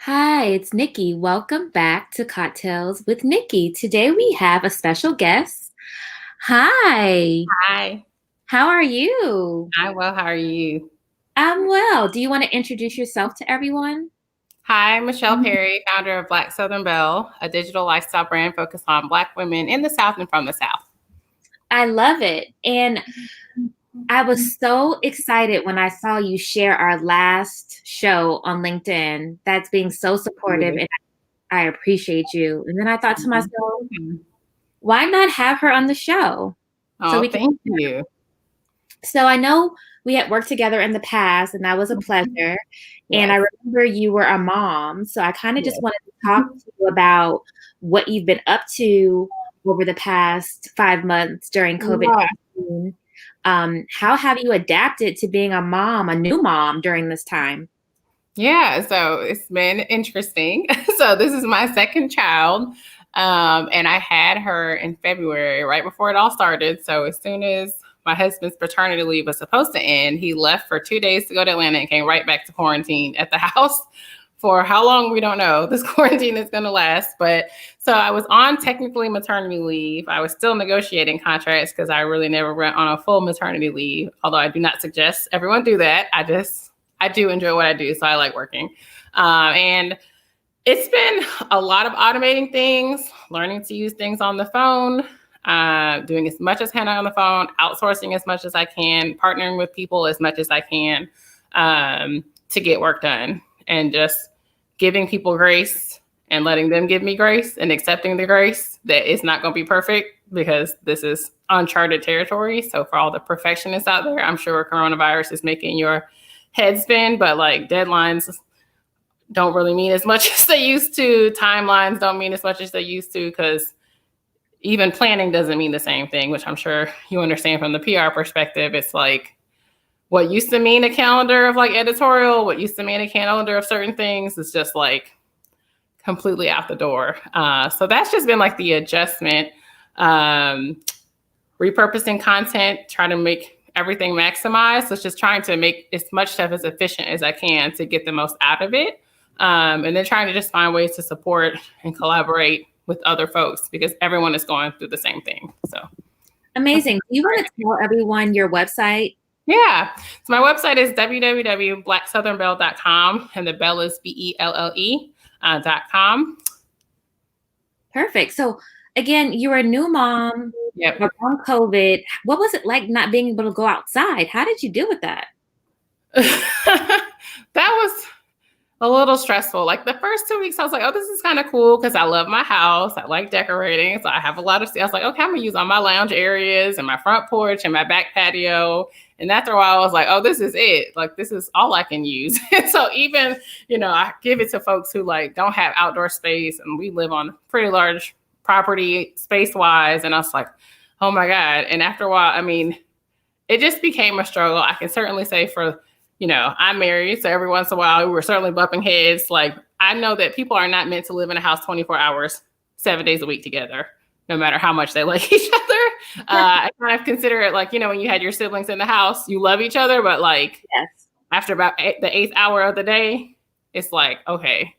Hi, it's Nikki. Welcome back to Cocktails with Nikki. Today we have a special guest. Hi, Hi, how are you? I'm well. How are you? I'm well. Do you want to introduce yourself to everyone? Hi, Michelle Perry, founder of Black Southern Belle, a digital lifestyle brand focused on Black women in the South and from the South. I love it. And I was so excited when I saw you share our last show on LinkedIn. That's being so supportive, and I appreciate you. And then I thought to myself, why not have her on the show? So Oh, we can thank you. So I know we had worked together in the past, and that was a pleasure. And I Yes. remember you were a mom. So I kind of just Yes. wanted to talk to you about what you've been up to over the past 5 months during Yeah. COVID-19. How have you adapted to being a mom, a new mom during this time? Yeah. So it's been interesting. So this is my second child. And I had her in February, right before it all started. So as soon as my husband's paternity leave was supposed to end, he left for 2 days to go to Atlanta and came right back to quarantine at the house for how long we don't know. This quarantine is going to last. But so I was on technically maternity leave. I was still negotiating contracts because I really never went on a full maternity leave, although I do not suggest everyone do that. I do enjoy what I do, so I like working. And it's been a lot of automating things, learning to use things on the phone, doing as much as I can on the phone, outsourcing as much as I can, partnering with people as much as I can to get work done, and just giving people grace and letting them give me grace and accepting the grace that it's not going to be perfect because this is uncharted territory. So for all the perfectionists out there, I'm sure coronavirus is making your head spin, but like deadlines don't really mean as much as they used to. Timelines don't mean as much as they used to because even planning doesn't mean the same thing, which I'm sure you understand from the PR perspective. It's like what used to mean a calendar of like editorial, what used to mean a calendar of certain things is just like completely out the door. So that's just been like the adjustment, repurposing content, trying to make everything maximized. So it's just trying to make as much stuff as efficient as I can to get the most out of it. And then trying to just find ways to support and collaborate with other folks because everyone is going through the same thing. So Amazing. Do you want to tell everyone your website? yeah. So my website is www.blacksouthernbelle.com and the Belle is BELLE.com. Perfect. So again, you were a new mom Yep. around COVID. What was it like not being able to go outside? How did you deal with that? That was a little stressful. Like the first 2 weeks, I was like, oh, this is kind of cool because I love my house. I like decorating. So I have a lot of, I was like, okay, I'm going to use all my lounge areas and my front porch and my back patio. And after a while, I was like, oh, this is it. Like, this is all I can use. And so even, I give it to folks who like don't have outdoor space and we live on pretty large property space wise. And I was like, oh my God. And after a while, I mean, it just became a struggle. I can certainly say for I'm married, so every once in a while we were certainly bumping heads. Like I know that people are not meant to live in a house 24 hours, 7 days a week together, no matter how much they like each other. I kind of consider it like, when you had your siblings in the house, you love each other, but like Yes. after about the 8th hour of the day, it's like, okay,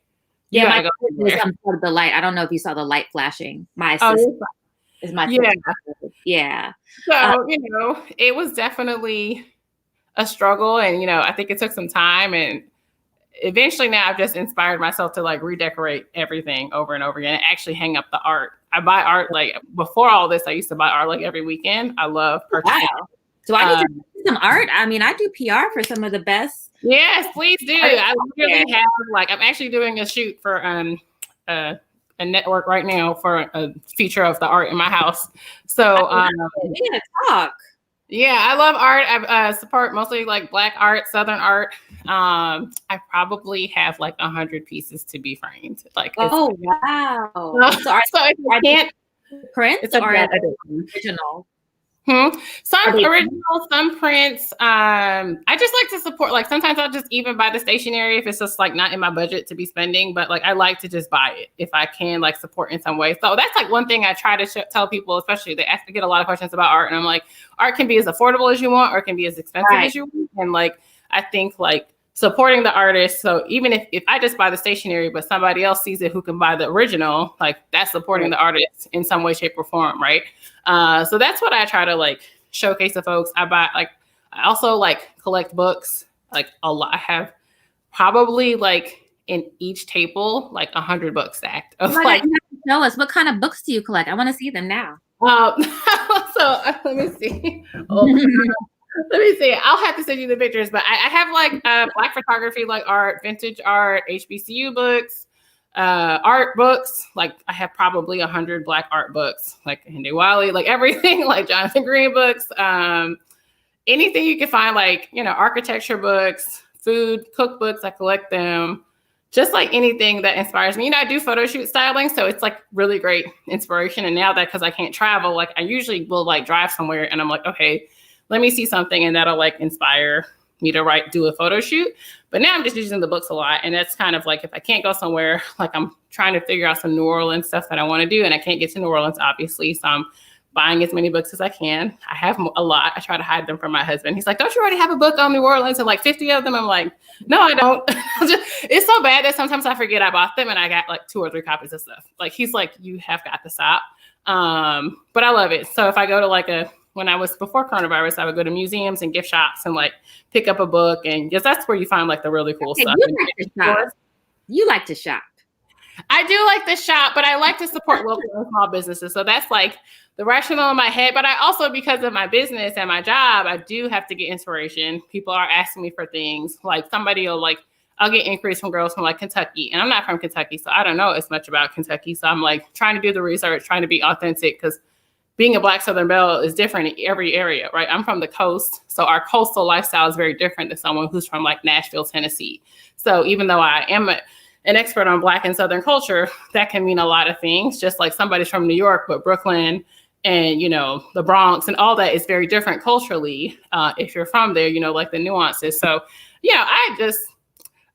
you Yeah, got to my go kid was somewhere. unplugged the light. I don't know if you saw the light flashing. My sister Oh, is my yeah. sister. Yeah. Uh, So, it was definitely a struggle. And, I think it took some time and eventually now I've just inspired myself to like redecorate everything over and over again and actually hang up the art. I buy art like before all this, I used to buy art like every weekend. I love purchasing. wow. So I need to do some art. I mean, I do PR for some of the best Yes, please do. artists I out there. literally have like I'm actually doing a shoot for uh, a network right now for a feature of the art in my house. So We gotta talk. yeah, I love art. I support mostly like Black art, Southern art. I probably have like 100 pieces to be framed. Like it's Oh wow. So so if you are can't, they prints it's a or are bad they addiction. original? Are Some they original, some prints. I just like to support. Like sometimes I'll just even buy the stationery if it's just like not in my budget to be spending. But like I like to just buy it if I can, like support in some way. So that's like one thing I try to tell people, especially they ask to get a lot of questions about art, and I'm like, art can be as affordable as you want, or it can be as expensive right? as you want. And like I think like supporting the artist. So even if I just buy the stationery, but somebody else sees it who can buy the original, like that's supporting the artist in some way, shape, or form, right? So that's what I try to like showcase to folks. I also like collect books, like a lot. I have probably like in each table, like 100 books stacked. Of like, show us, what kind of books do you collect? I want to see them now. Let me see. Let me see. I'll have to send you the pictures, but I have like Black photography, like art, vintage art, HBCU books, art books. Like I have probably 100 Black art books, like Hindi Wiley, like everything, like Jonathan Green books, anything you can find, like, architecture books, food, cookbooks. I collect them. Just like anything that inspires me. I do photo shoot styling, so it's like really great inspiration. And now that, because I can't travel, like I usually will like drive somewhere and I'm like, okay, let me see something and that'll like inspire me to do a photo shoot. But now I'm just using the books a lot. And that's kind of like, if I can't go somewhere, like I'm trying to figure out some New Orleans stuff that I want to do. And I can't get to New Orleans, obviously. So I'm buying as many books as I can. I have a lot. I try to hide them from my husband. He's like, don't you already have a book on New Orleans and like 50 of them? I'm like, no, I don't. It's so bad that sometimes I forget I bought them and I got like 2 or 3 copies of stuff. Like he's like, you have got to stop. But I love it. So if I go to when I was before coronavirus, I would go to museums and gift shops and like pick up a book, and just that's where you find like the really cool stuff. You like to shop. I do like to shop, but I like to support local and small businesses. So that's like the rationale in my head. But I also, because of my business and my job, I do have to get inspiration. People are asking me for things. Like somebody will I'll get inquiries from girls from like Kentucky, and I'm not from Kentucky, so I don't know as much about Kentucky. So I'm like trying to do the research, trying to be authentic, because being a Black Southern Belle is different in every area, right? I'm from the coast, so our coastal lifestyle is very different than someone who's from like Nashville, Tennessee. So even though I am an expert on Black and Southern culture, that can mean a lot of things. Just like somebody's from New York, but Brooklyn and, the Bronx and all that is very different culturally. If you're from there, like the nuances. So,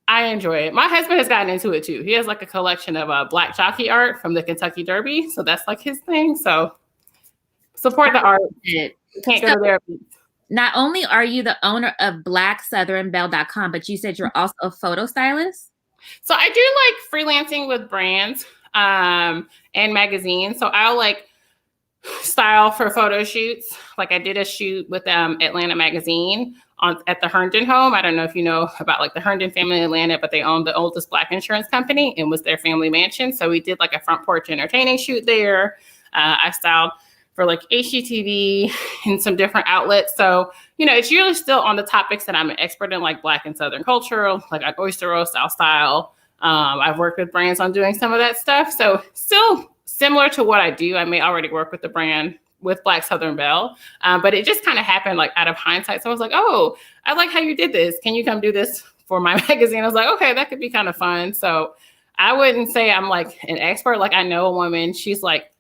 I enjoy it. My husband has gotten into it too. He has like a collection of Black jockey art from the Kentucky Derby. So that's like his thing. So support the art. You can't go to therapy. Not only are you the owner of BlackSouthernBelle.com, but you said you're also a photo stylist? So I do like freelancing with brands and magazines. So I'll like style for photo shoots. Like I did a shoot with Atlanta Magazine at the Herndon home. I don't know if you know about like the Herndon family in Atlanta, but they own the oldest Black insurance company and was their family mansion. So we did like a front porch entertaining shoot there. I styled for like HGTV and some different outlets. So, it's usually still on the topics that I'm an expert in, like Black and Southern culture, like an oyster roast style. I've worked with brands on doing some of that stuff. So still similar to what I do. I may already work with the brand with Black Southern Belle, but it just kind of happened like out of hindsight. So I was like, oh, I like how you did this. Can you come do this for my magazine? I was like, okay, that could be kind of fun. So I wouldn't say I'm like an expert. Like I know a woman, she's like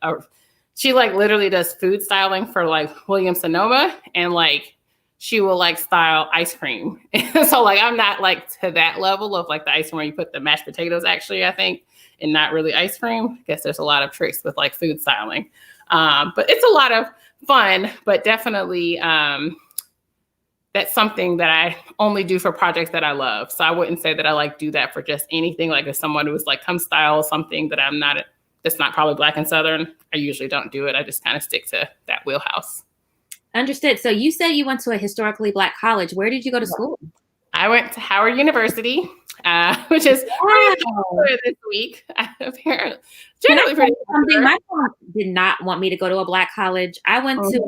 she like literally does food styling for like Williams Sonoma, and like she will like style ice cream. So like I'm not like to that level of like the ice cream where you put the mashed potatoes, actually, I think, and not really ice cream. I guess there's a lot of tricks with like food styling. But it's a lot of fun, but definitely that's something that I only do for projects that I love. So I wouldn't say that I like do that for just anything. Like if someone who's like come style something that that's not probably Black and Southern, I usually don't do it. I just kind of stick to that wheelhouse. Understood. So you said you went to a historically Black college. Where did you go to school? I went to Howard University, which is pretty popular this week. Apparently, generally pretty popular. My mom did not want me to go to a Black college. I went to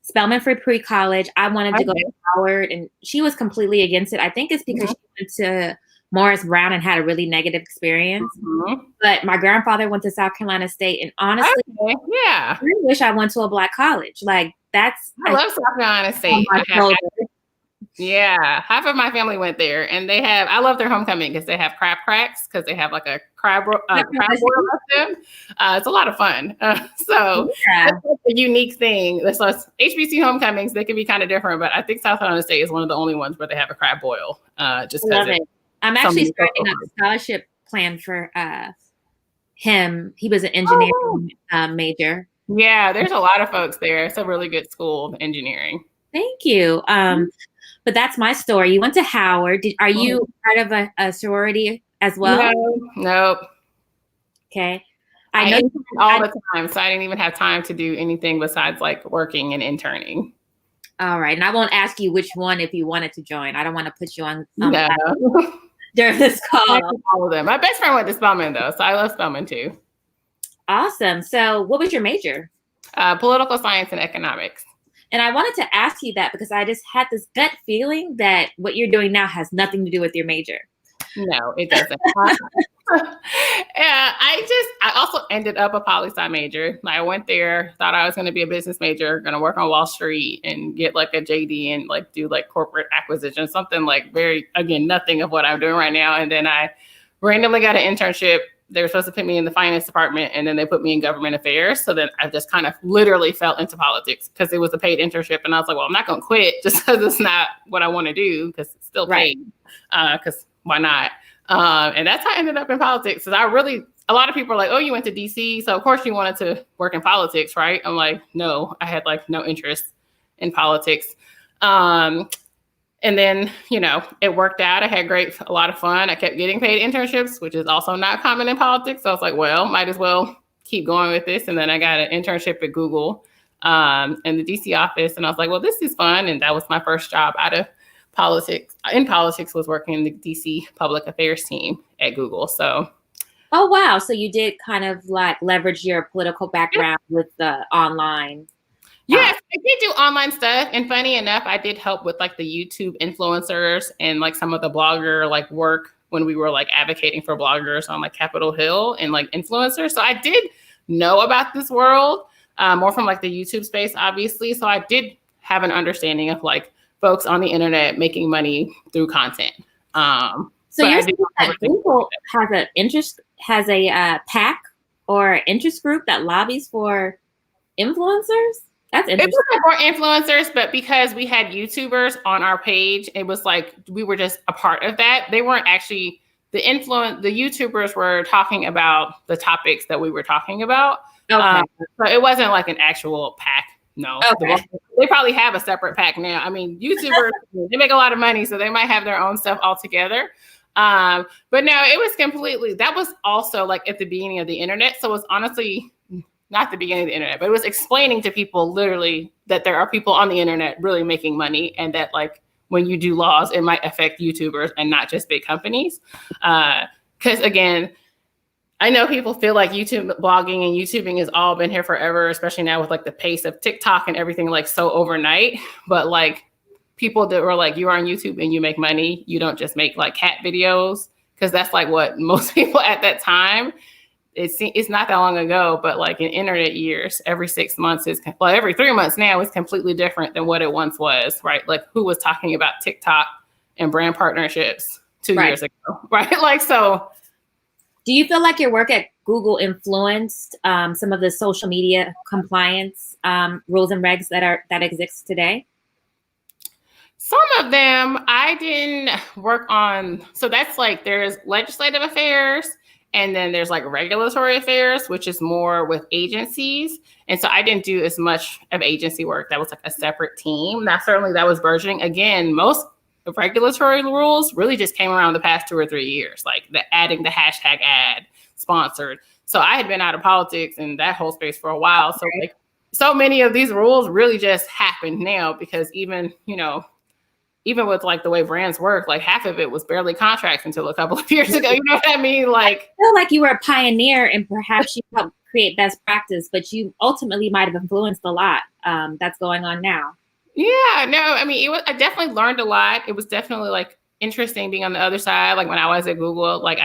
Spelman Free Pre-College. I wanted to go to Howard, and she was completely against it. I think it's because she went to Morris Brown and had a really negative experience. But my grandfather went to South Carolina State, and honestly, I really wish I went to a Black college. Like I love South Carolina State. Half of my family went there, and I love their homecoming because they have crab cracks, because they have like a crab boil with them. It's a lot of fun. So that's a unique thing. So HBC homecomings, they can be kind of different, but I think South Carolina State is one of the only ones where they have a crab boil. Just because I'm actually starting a scholarship plan for him. He was an engineering major. Yeah, there's a lot of folks there. It's a really good school of engineering. Thank you. But that's my story. You went to Howard. Are you part of a sorority as well? No. Okay. I I know. interned all the time, so I didn't even have time to do anything besides like working and interning. All right. And I won't ask you which one if you wanted to join. I don't want to put you on No. during this call. All of them. My best friend went to Spelman though, so I love Spelman too. Awesome. So what was your major? Political science and economics. And I wanted to ask you that because I just had this gut feeling that what you're doing now has nothing to do with your major. No, it doesn't. Yeah, I also ended up a poli-sci major. I went there, thought I was going to be a business major, going to work on Wall Street and get like a JD and like do like corporate acquisition, something like very, again, nothing of what I'm doing right now. And then I randomly got an internship. They were supposed to put me in the finance department and then they put me in government affairs. So then I just kind of literally fell into politics because it was a paid internship. And I was like, well, I'm not going to quit just because it's not what I want to do because it's still paid. Because why not? And that's how I ended up in politics. Because a lot of people are like, oh, you went to DC. So of course you wanted to work in politics, right? I'm like, no, I had like no interest in politics. And then, it worked out. I had a lot of fun. I kept getting paid internships, which is also not common in politics. So I was like, well, might as well keep going with this. And then I got an internship at Google in the DC office. And I was like, well, this is fun. And that was my first job out of politics. In politics was working in the DC public affairs team at Google. So. Oh, wow. So you did kind of like leverage your political background with the online. Yes, I did do online stuff. And funny enough, I did help with like the YouTube influencers and like some of the blogger like work when we were like advocating for bloggers on like Capitol Hill and like influencers. So I did know about this world more from like the YouTube space, obviously. So I did have an understanding of like folks on the internet making money through content. So you're saying that Google has a PAC or interest group that lobbies for influencers? That's interesting. It was for influencers, but because we had YouTubers on our page, it was like we were just a part of that. They weren't actually the YouTubers were talking about the topics that we were talking about. Okay. So it wasn't like an actual PAC. No. Okay. They probably have a separate PAC now. I mean, YouTubers, they make a lot of money, so they might have their own stuff altogether. But no, it was that was also like at the beginning of the internet. So it was honestly not the beginning of the internet, but it was explaining to people literally that there are people on the internet really making money and that like when you do laws, it might affect YouTubers and not just big companies. Because again, I know people feel like YouTube blogging and YouTubing has all been here forever, especially now with like the pace of TikTok and everything like so overnight. But like people that were like, you're on YouTube and you make money. You don't just make like cat videos because that's like what most people at that time. It's not that long ago, but like in internet years, every 6 months every 3 months now is completely different than what it once was, right? Like who was talking about TikTok and brand partnerships 2 years ago, right? Like, so. Do you feel like your work at Google influenced some of the social media compliance rules and regs that exist today? Some of them I didn't work on. So that's like there's legislative affairs. And then there's like regulatory affairs, which is more with agencies. And so I didn't do as much of agency work. That was like a separate team. Now, certainly that was burgeoning. Again, most regulatory rules really just came around the past 2 or 3 years, like adding the hashtag ad sponsored. So I had been out of politics and that whole space for a while. So like so many of these rules really just happened now because even with like the way brands work, like half of it was barely contracts until a couple of years ago. You know what I mean? Like, I feel like you were a pioneer and perhaps you helped create best practice, but you ultimately might have influenced a lot that's going on now. Yeah, no, I mean, I definitely learned a lot. It was definitely like interesting being on the other side. Like when I was at Google, like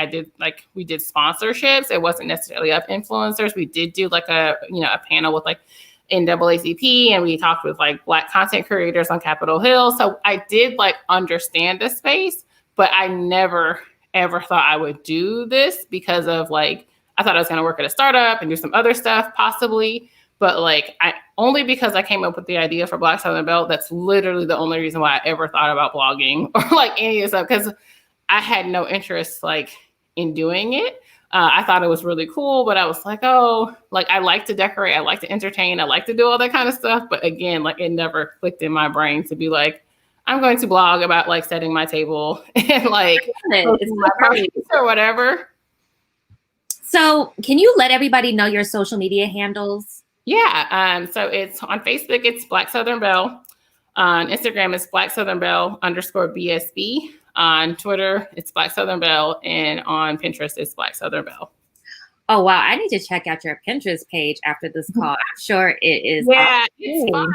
we did sponsorships. It wasn't necessarily of influencers. We did do like a panel with like NAACP and we talked with like Black content creators on Capitol Hill. So I did like understand the space, but I never ever thought I would do this because of like, I thought I was going to work at a startup and do some other stuff possibly. But like, only because I came up with the idea for Black Southern Belle, that's literally the only reason why I ever thought about blogging or like any of this stuff. Cause I had no interest like in doing it. I thought it was really cool, but I was like, oh, like I like to decorate. I like to entertain. I like to do all that kind of stuff. But again, like it never clicked in my brain to be like, I'm going to blog about like setting my table and like my parties or whatever. So can you let everybody know your social media handles? Yeah. So it's on Facebook, it's Black Southern Belle. On Instagram, it's Black Southern Belle _BSB. On Twitter, it's Black Southern Belle. And on Pinterest, it's Black Southern Belle. Oh, wow. I need to check out your Pinterest page after this call. I'm sure it is. Yeah, it's fun.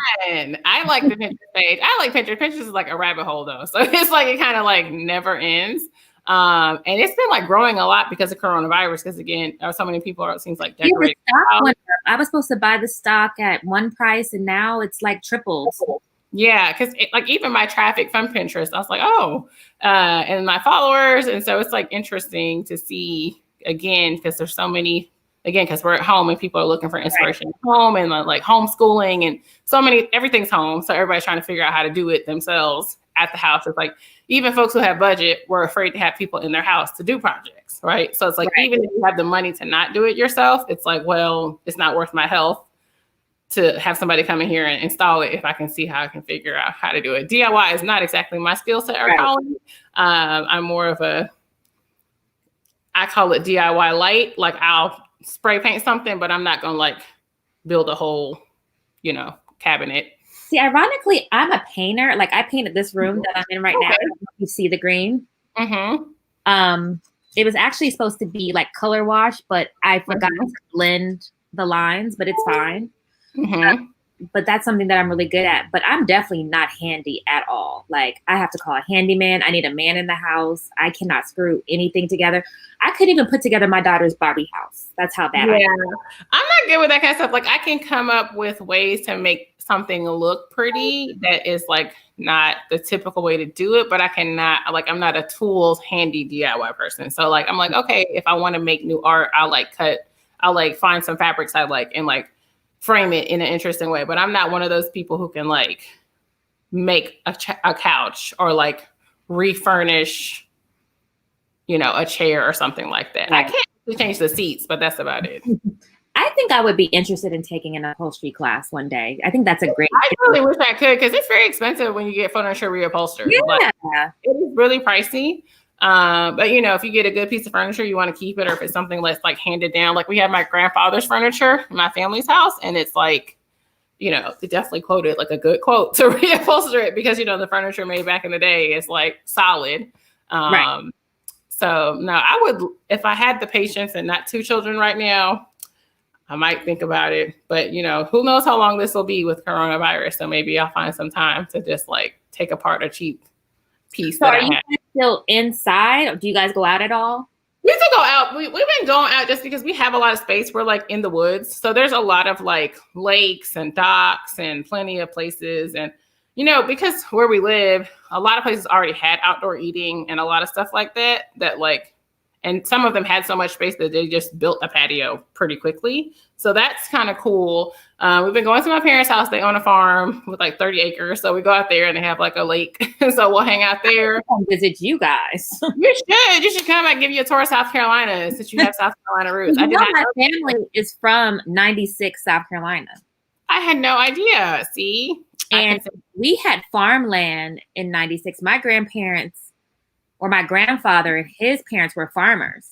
I like the Pinterest page. I like Pinterest. Pinterest is like a rabbit hole though. So it's like, it kind of like never ends. And it's been like growing a lot because of coronavirus. Because again, so many people are, it seems like decorating. I was supposed to buy the stock at one price and now it's like tripled. Yeah, because like even my traffic from Pinterest, I was like, oh, and my followers. And so it's like interesting to see again, because there's so many, again, because we're at home and people are looking for inspiration at home and like homeschooling and so many, everything's home. So everybody's trying to figure out how to do it themselves at the house. It's like, even folks who have budget were afraid to have people in their house to do projects, right? So it's like, even if you have the money to not do it yourself, it's like, well, it's not worth my health to have somebody come in here and install it if I can see how I can figure out how to do it. DIY is not exactly my skill set or calling. I'm more of I call it DIY light. Like I'll spray paint something, but I'm not going to like build a whole, cabinet. See, ironically, I'm a painter. Like I painted this room that I'm in right now. You see the green. Mm-hmm. It was actually supposed to be like color wash, but I forgot to blend the lines, but it's fine. Mm-hmm. But that's something that I'm really good at. But I'm definitely not handy at all. Like I have to call a handyman. I need a man in the house. I cannot screw anything together. I couldn't even put together my daughter's Barbie house. That's how bad I am. I'm not good with that kind of stuff. Like I can come up with ways to make something look pretty that is like not the typical way to do it, but I cannot, like, I'm not a tools handy DIY person. So like, I'm like, okay, if I want to make new art, I'll find some fabrics I like and like frame it in an interesting way. But I'm not one of those people who can like make a couch or like refurnish, a chair or something like that. Right. I can't change the seats, but that's about it. I think I would be interested in taking an upholstery class one day. I think that's a great. I really wish I could, because it's very expensive when you get furniture reupholstered. Yeah. Like, it is really pricey. But if you get a good piece of furniture, you want to keep it, or if it's something that's like handed down. Like we have my grandfather's furniture in my family's house, and it's like, they definitely quoted like a good quote to reupholster it because the furniture made back in the day is like solid. Right. So no, I would, if I had the patience and not 2 children right now, I might think about it, but who knows how long this will be with coronavirus. So maybe I'll find some time to just like take apart a cheap piece. So are you still inside, or do you guys go out at all? We still go out. We've been going out just because we have a lot of space. We're like in the woods. So there's a lot of like lakes and docks and plenty of places. And, because where we live, a lot of places already had outdoor eating and a lot of stuff like that like, and some of them had so much space that they just built a patio pretty quickly. So that's kind of cool. We've been going to my parents' house. They own a farm with like 30 acres. So we go out there and they have like a lake. So we'll hang out there. I'll visit you guys. You should come and give you a tour of South Carolina since you have South Carolina roots. My family is from 96, South Carolina. I had no idea. See? And we had farmland in 96. My grandparents, or my grandfather and his parents, were farmers.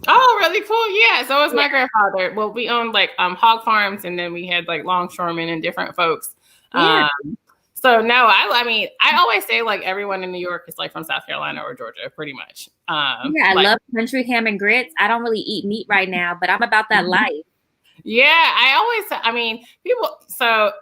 Oh, really cool. Yeah. So was my grandfather. Well, we owned like hog farms, and then we had like longshoremen and different folks. Yeah. So no, I always say like everyone in New York is like from South Carolina or Georgia, pretty much. I love country ham and grits. I don't really eat meat right now, but I'm about that life. Yeah. So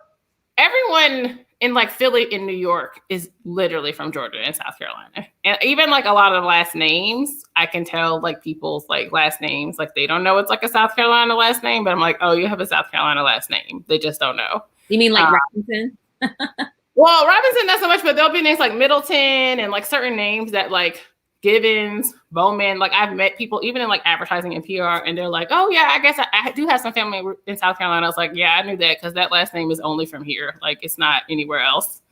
everyone in like Philly in New York is literally from Georgia and South Carolina. And even like a lot of last names, I can tell like people's like last names, like they don't know it's like a South Carolina last name, but I'm like, oh, you have a South Carolina last name. They just don't know. You mean like Robinson? Well, Robinson, not so much, but there'll be names like Middleton and like certain names that like Gibbons, Bowman. Like I've met people even in like advertising and PR, and they're like, oh yeah, I guess I do have some family in South Carolina. I was like, yeah, I knew that because that last name is only from here. Like it's not anywhere else,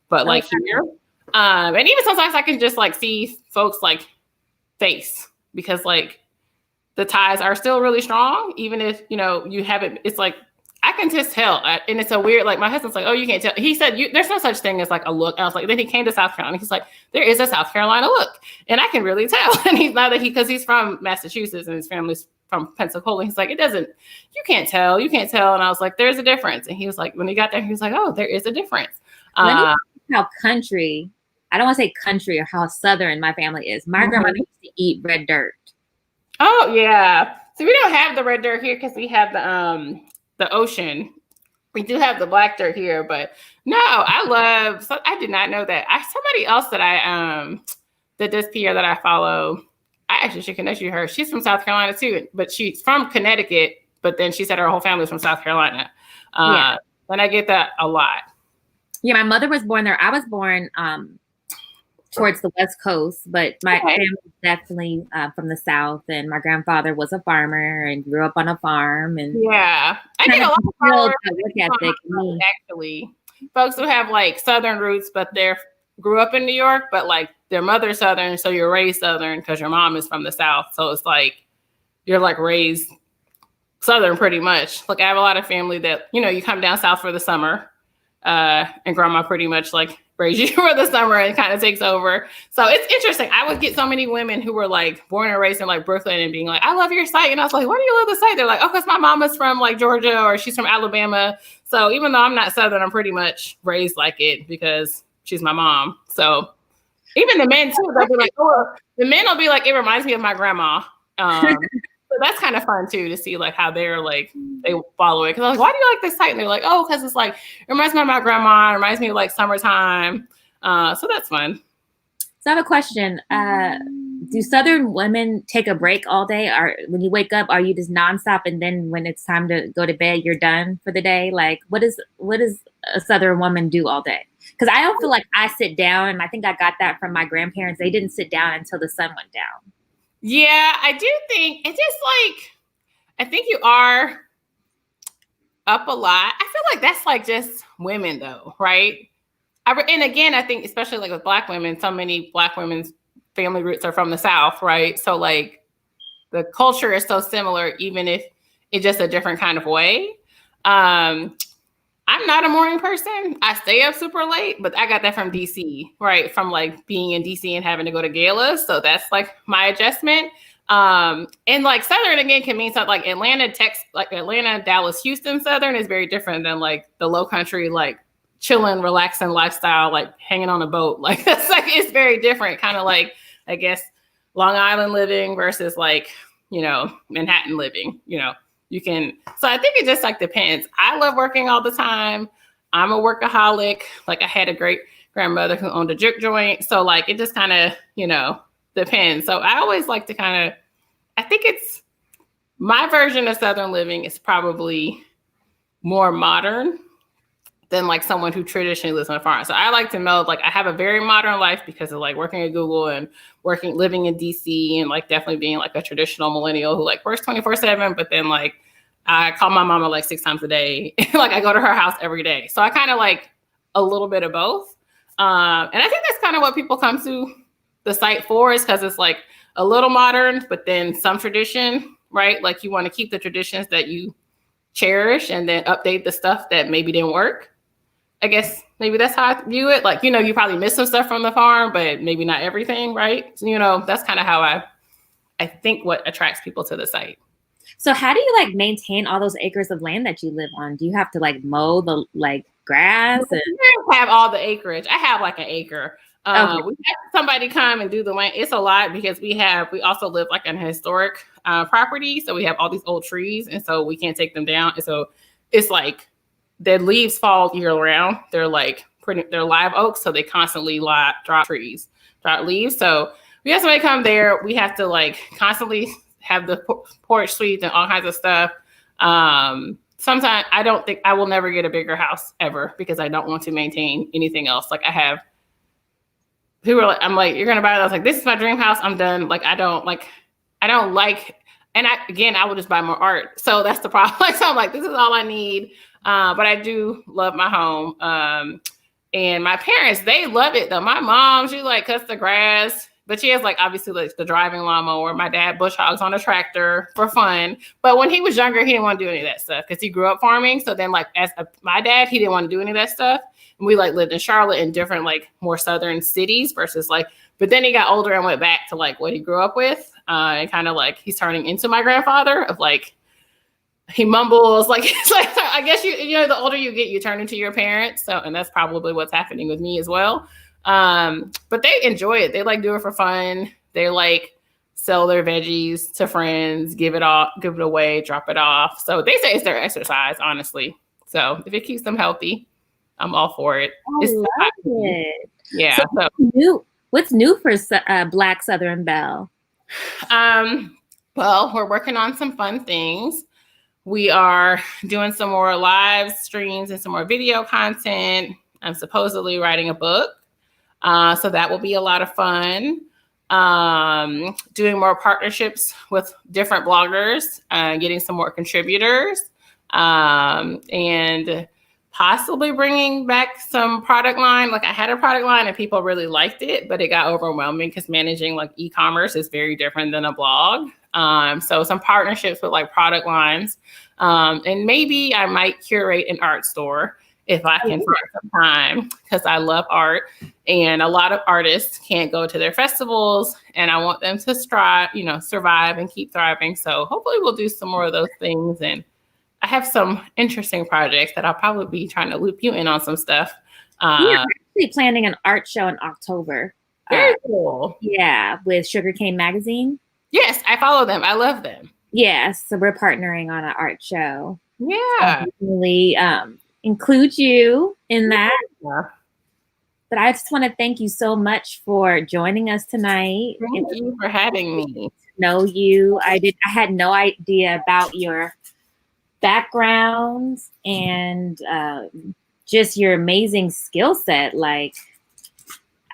but like here. And even sometimes I can just like see folks like face, because like the ties are still really strong, even if you haven't. It's like I can just tell. And it's a weird, like my husband's like, oh, you can't tell. He said, there's no such thing as like a look. I was like, then he came to South Carolina. He's like, there is a South Carolina look. And I can really tell. And he's not that because he's from Massachusetts and his family's from Pensacola. He's like, you can't tell. You can't tell. And I was like, there's a difference. And he was like, when he got there, he was like, oh, there is a difference. Let me how country, I don't want to say country or how Southern my family is. My grandmother used to eat red dirt. Oh, yeah. So we don't have the red dirt here because we have the ocean. We do have the black dirt here, but no, I did not know that. Somebody else that does PR that I follow, I actually should connect you to her. She's from South Carolina too, but she's from Connecticut, but then she said her whole family's from South Carolina. And I get that a lot. Yeah, my mother was born there. I was born towards the West Coast, but my family is definitely from the South, and my grandfather was a farmer and grew up on a farm. And I get a lot of followers actually, folks who have like Southern roots, but they're grew up in New York, but like their mother's Southern, so you're raised Southern because your mom is from the South. So it's like you're like raised Southern pretty much. Like I have a lot of family that, you come down south for the summer, and grandma pretty much like raised you for the summer and kind of takes over. So it's interesting. I would get so many women who were like born and raised in like Brooklyn and being like, I love your site. And I was like, why do you love the site? They're like, oh, because my mama's from like Georgia or she's from Alabama. So even though I'm not Southern, I'm pretty much raised like it because she's my mom. So even the men too, they'll be like, oh, the men will be like, it reminds me of my grandma. So that's kind of fun too, to see like how they're like, they follow it. Cause I was like, why do you like this site? And they're like, oh, cause it's like, it reminds me of my grandma. It reminds me of like summertime. So that's fun. So I have a question. Do Southern women take a break all day? Or when you wake up, are you just nonstop? And then when it's time to go to bed, you're done for the day? Like what does a Southern woman do all day? Because I don't feel like I sit down, and I think I got that from my grandparents. They didn't sit down until the sun went down. Yeah, I do think it's just like, I think you are up a lot. I feel like that's like just women though, right? And again, I think especially like with Black women, so many Black women's family roots are from the South, right? So like the culture is so similar, even if it's just a different kind of way. I'm not a morning person. I stay up super late, but I got that from DC, right? From like being in DC and having to go to galas. So that's like my adjustment. And like Southern again can mean something like Atlanta, Dallas, Houston. Southern is very different than like the low country, like chilling, relaxing lifestyle, like hanging on a boat. Like that's like, it's very different. Kind of like, I guess, Long Island living versus like, Manhattan living, so I think it just like depends. I love working all the time. I'm a workaholic. Like I had a great grandmother who owned a juke joint. So like, it just kind of, depends. So I always like to I think it's my version of Southern living is probably more modern than like someone who traditionally lives on a farm. So I like to know, like I have a very modern life because of like working at Google and living in DC and like definitely being like a traditional millennial who like works 24/7, but then like I call my mama like 6 times a day. Like I go to her house every day. So I kind of like a little bit of both. And I think that's kind of what people come to the site for, is because it's like a little modern, but then some tradition, right? Like you want to keep the traditions that you cherish and then update the stuff that maybe didn't work. I guess maybe that's how I view it. Like, you probably miss some stuff from the farm, but maybe not everything, right? That's kind of how I think what attracts people to the site. So how do you like maintain all those acres of land that you live on? Do you have to like mow the like grass? And I have all the acreage. I have like an acre. Okay. We have somebody come and do the land. It's a lot because we also live like on a historic property. So we have all these old trees, and so we can't take them down. And so it's like their leaves fall year round. They're like they're live oaks, so they constantly drop leaves. So we have somebody come there. We have to like constantly have the porch sweeps and all kinds of stuff. Sometimes I don't think I will never get a bigger house ever because I don't want to maintain anything else. Like I have people are like, I'm like, you're gonna buy it. I was like, this is my dream house. I'm done. Like I don't like, and I will just buy more art. So that's the problem. Like, so I'm like, this is all I need. But I do love my home. And my parents, they love it though. My mom, she like cuts the grass But she has like obviously like the driving lawnmower. My dad bush hogs on a tractor for fun. But when he was younger, he didn't want to do any of that stuff because he grew up farming. So then like my dad, he didn't want to do any of that stuff. And we like lived in Charlotte in different like more southern cities versus like, but then he got older and went back to like what he grew up with. And kind of like he's turning into my grandfather of like, he mumbles like it's like I guess you know the older you get, you turn into your parents. So and that's probably what's happening with me as well. But they enjoy it. They like do it for fun. They like sell their veggies to friends, give it away, drop it off. So they say it's their exercise, honestly. So if it keeps them healthy, I'm all for it. I love it. Yeah. So what's new for Black Southern Belle? Well, we're working on some fun things. We are doing some more live streams and some more video content. I'm supposedly writing a book. So that will be a lot of fun. Doing more partnerships with different bloggers, getting some more contributors, and possibly bringing back some product line. Like I had a product line and people really liked it, but it got overwhelming because managing like e-commerce is very different than a blog. So some partnerships with like product lines, and maybe I might curate an art store if I can find some time because I love art and a lot of artists can't go to their festivals and I want them to survive and keep thriving. So hopefully we'll do some more of those things. And I have some interesting projects that I'll probably be trying to loop you in on some stuff. We're actually planning an art show in October. Very cool. Yeah, with Sugarcane Magazine. Yes, I follow them. I love them. Yes, so we're partnering on an art show. Yeah. So really include you in that. Yeah. But I just want to thank you so much for joining us tonight. Thank you for having me. Know you. I had no idea about your background and just your amazing skill set. Like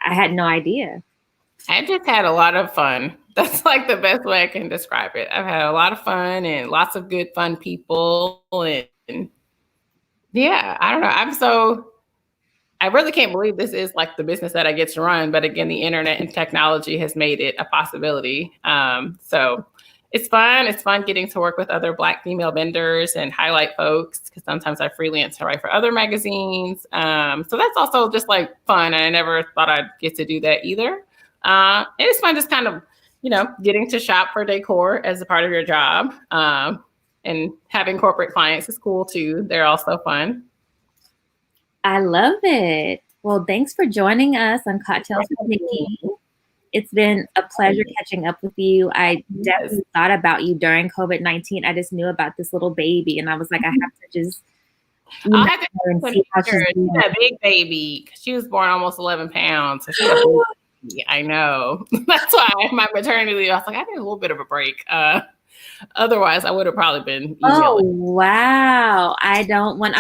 I had no idea. I just had a lot of fun. That's like the best way I can describe it. I've had a lot of fun and lots of good fun people and yeah, I don't know. I really can't believe this is like the business that I get to run. But again, the internet and technology has made it a possibility. So it's fun. It's fun getting to work with other Black female vendors and highlight folks because sometimes I freelance to write for other magazines. So that's also just like fun. And I never thought I'd get to do that either. And it's fun just kind of, getting to shop for decor as a part of your job. And having corporate clients is cool too. They're also fun. I love it. Well, thanks for joining us on Cocktails with Nickie. It's been a pleasure catching up with you. I definitely thought about you during COVID-19. I just knew about this little baby and I was like, I have to just I'll have to see how she's doing. She's a big baby. She was born almost 11 pounds. So she's a big baby. I know. That's why my maternity leave, I was like, I need a little bit of a break. Otherwise, I would have probably been emailing. Oh, wow. I'm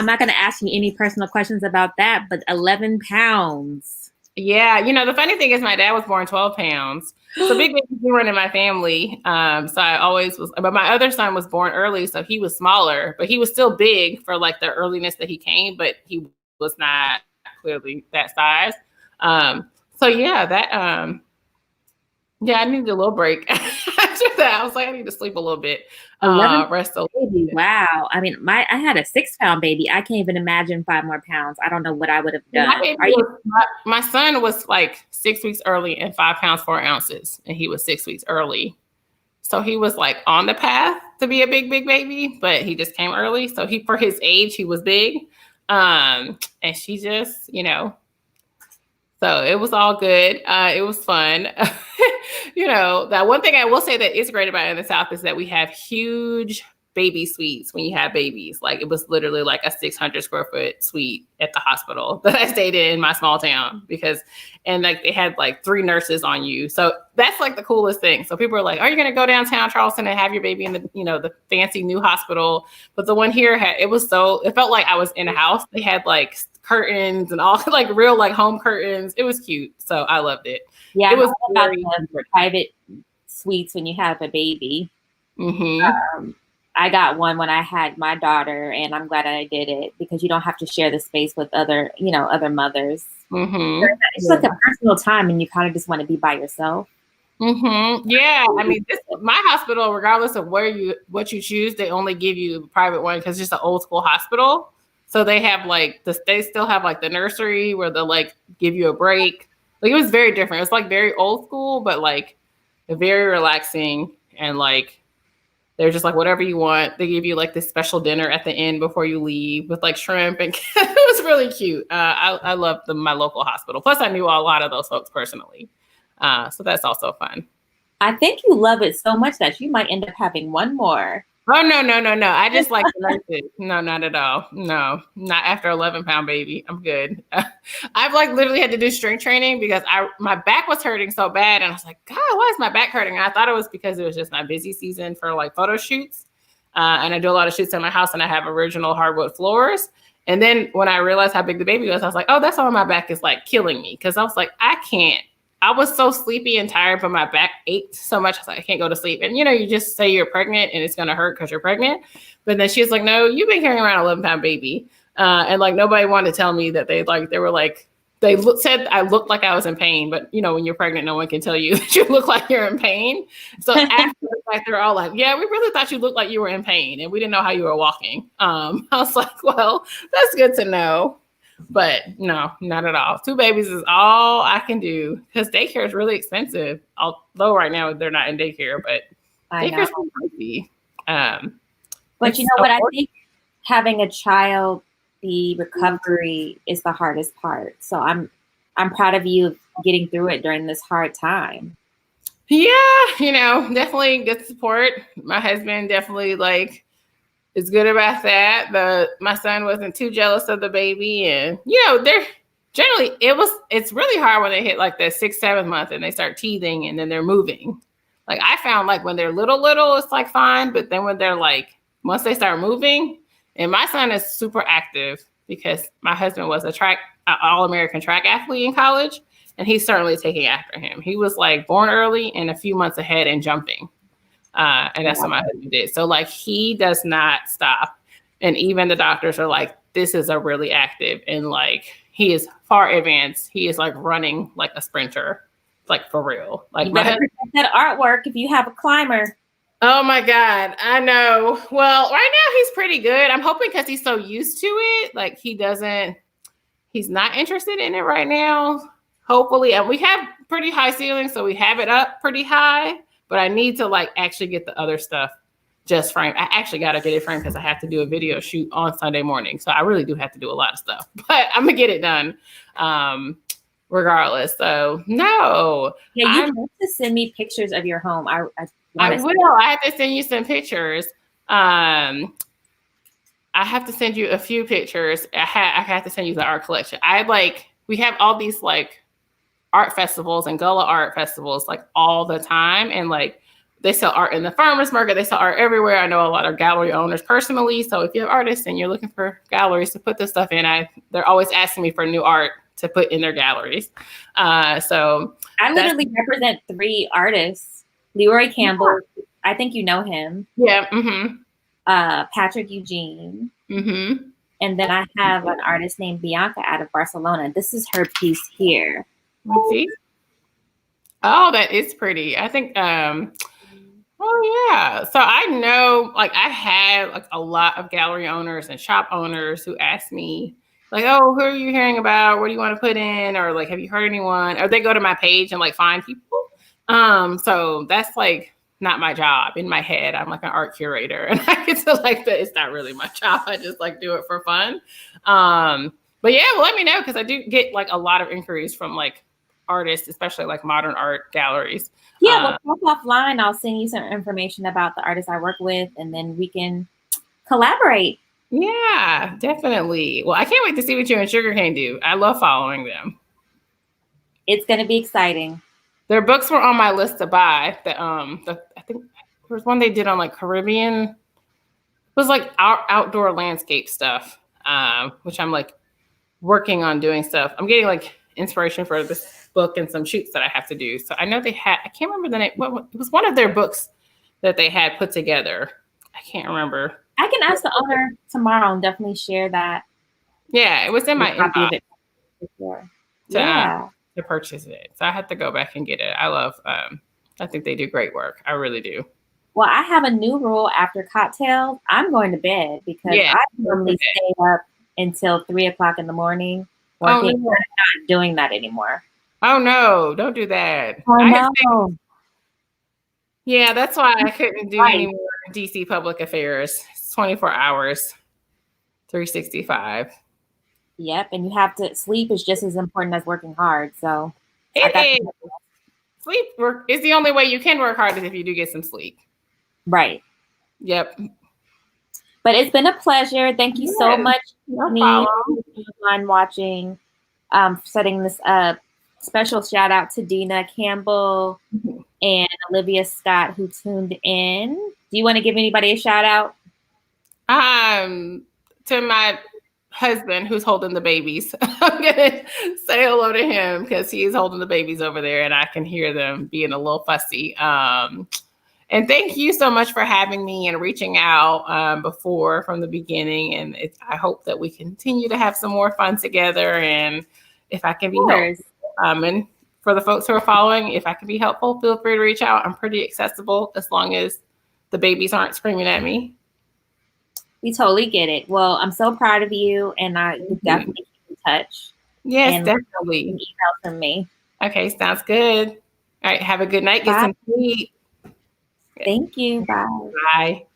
not going to ask you any personal questions about that, but 11 pounds. Yeah. The funny thing is my dad was born 12 pounds. So big babies do run in my family. So I always was, but my other son was born early. So he was smaller, but he was still big for like the earliness that he came, but he was not clearly that size. So yeah, I needed a little break. After that, I was like, I need to sleep a little bit. Rest a little bit. Wow. I mean, I had a 6-pound baby. I can't even imagine 5 more pounds. I don't know what I would have done. My son was like 6 weeks early and 5 pounds 4 ounces, and he was 6 weeks early. So he was like on the path to be a big, big baby, but he just came early. So for his age, he was big. And she just, so it was all good. It was fun. That one thing I will say that is great about it in the South is that we have huge baby suites when you have babies. Like it was literally like a 600 square foot suite at the hospital that I stayed in my small town and like they had like 3 nurses on you. So that's like the coolest thing. So people are like, are you going to go downtown Charleston and have your baby in the, the fancy new hospital? But the one here it felt like I was in a house. They had like curtains and all like real like home curtains. It was cute. So I loved it. Yeah, it was about the private suites when you have a baby. Mm-hmm. I got one when I had my daughter, and I'm glad I did it because you don't have to share the space with other mothers. Mm-hmm. It's like a personal time, and you kind of just want to be by yourself. Yeah, I mean, my hospital, regardless of what you choose, they only give you a private one because it's just an old school hospital. So they have like they still have like the nursery where they'll like give you a break. Like it was very different. It's like very old school, but like very relaxing and like they're just like whatever you want. They give you like this special dinner at the end before you leave with like shrimp and it was really cute. I love my local hospital. Plus, I knew a lot of those folks personally, so that's also fun. I think you love it so much that you might end up having one more. Oh no! I just like the nurses. No, not at all. No, not after 11-pound baby. I'm good. I've like literally had to do strength training because my back was hurting so bad, and I was like, God, why is my back hurting? And I thought it was because it was just my busy season for like photo shoots, and I do a lot of shoots in my house, and I have original hardwood floors. And then when I realized how big the baby was, I was like, oh, that's why my back is like killing me because I was like, I can't. I was so sleepy and tired, but my back ached so much. I was like, I can't go to sleep. And, you just say you're pregnant and it's going to hurt because you're pregnant. But then she was like, no, you've been carrying around an 11-pound baby. And like, nobody wanted to tell me that they said I looked like I was in pain. But, when you're pregnant, no one can tell you that you look like you're in pain. So after the fact, they're all like, yeah, we really thought you looked like you were in pain. And we didn't know how you were walking. I was like, well, that's good to know. But no, not at all. 2 babies is all I can do because daycare is really expensive. Although right now they're not in daycare, but daycare's crazy. But you know what? I think having a child, the recovery is the hardest part. So I'm proud of you getting through it during this hard time. Yeah, definitely good support. My husband definitely is good about that. My son wasn't too jealous of the baby, and they're generally it's really hard when they hit like the 6th, 7th month and they start teething and then they're moving. Like I found like when they're little, it's like fine, but then when they're like once they start moving, and my son is super active because my husband was an All-American track athlete in college, and he's certainly taking after him. He was like born early and a few months ahead in jumping. And that's what my husband did. So like he does not stop. And even the doctors are like, this is a really active and like he is far advanced. He is like running like a sprinter, like for real. Like you better present that artwork if you have a climber. Oh my God, I know. Well, right now he's pretty good. I'm hoping because he's so used to it, like he's not interested in it right now. Hopefully, and we have pretty high ceilings, so we have it up pretty high. But I need to like actually get the other stuff just framed. I actually got to get it framed because I have to do a video shoot on Sunday morning. So I really do have to do a lot of stuff, but I'm gonna get it done regardless. So no. Yeah, you have to send me pictures of your home. I will. I have to send you some pictures. I have to send you a few pictures. I have to send you the art collection. We have all these like art festivals and gala art festivals like all the time. And like they sell art in the farmers market. They sell art everywhere. I know a lot of gallery owners personally. So if you have artists and you're looking for galleries to put this stuff in, they're always asking me for new art to put in their galleries. So I literally represent 3 artists. Leroy Campbell. Yeah. I think you know him. Yeah. Mm-hmm. Patrick Eugene. Mm-hmm. And then I have an artist named Bianca out of Barcelona. This is her piece here. Let's see. Oh, that is pretty. I think, oh yeah. So I know, like I have like a lot of gallery owners and shop owners who ask me like, oh, who are you hearing about? What do you want to put in? Or like, have you heard anyone? Or they go to my page and like find people. So that's like not my job in my head. I'm like an art curator and I get to like that. It's not really my job. I just like do it for fun. But yeah, well, let me know because I do get like a lot of inquiries from like artists, especially like modern art galleries. Yeah, we'll talk offline. I'll send you some information about the artists I work with, and then we can collaborate. Yeah, definitely. Well, I can't wait to see what you and Sugarcane do. I love following them. It's going to be exciting. Their books were on my list to buy. I think there was one they did on like Caribbean. It was like outdoor landscape stuff, which I'm like working on doing stuff. I'm getting like inspiration for this book and some shoots that I have to do. So I know they had, I can't remember the name. It was one of their books that they had put together. I can't remember. I can ask the owner tomorrow and definitely share that. Yeah, it was in my inbox to purchase it. So I had to go back and get it. I love I think they do great work. I really do. Well, I have a new rule after cocktails. I'm going to bed because I normally stay up until 3:00 in the morning working. I'm not doing that anymore. Oh no, don't do that. I know. Yeah, that's why I couldn't do any more DC public affairs. It's 24 hours, 365. Yep, and you have to sleep is just as important as working hard. So sleep work is the only way you can work hard is if you do get some sleep. Right. Yep. But it's been a pleasure. Thank you so much. No problem. On watching, setting this up. Special shout out to Dina Campbell and Olivia Scott who tuned in. Do you want to give anybody a shout out? To my husband who's holding the babies. I'm gonna say hello to him because he's holding the babies over there and I can hear them being a little fussy. And thank you so much for having me and reaching out before from the beginning. And I hope that we continue to have some more fun together. And if I can be helpful, and for the folks who are following, if I can be helpful, feel free to reach out. I'm pretty accessible as long as the babies aren't screaming at me. We totally get it. Well, I'm so proud of you, and I would definitely keep in touch. Yes, definitely. An email from me. Okay, sounds good. All right, have a good night. Get some sleep. Thank you. Bye. Bye.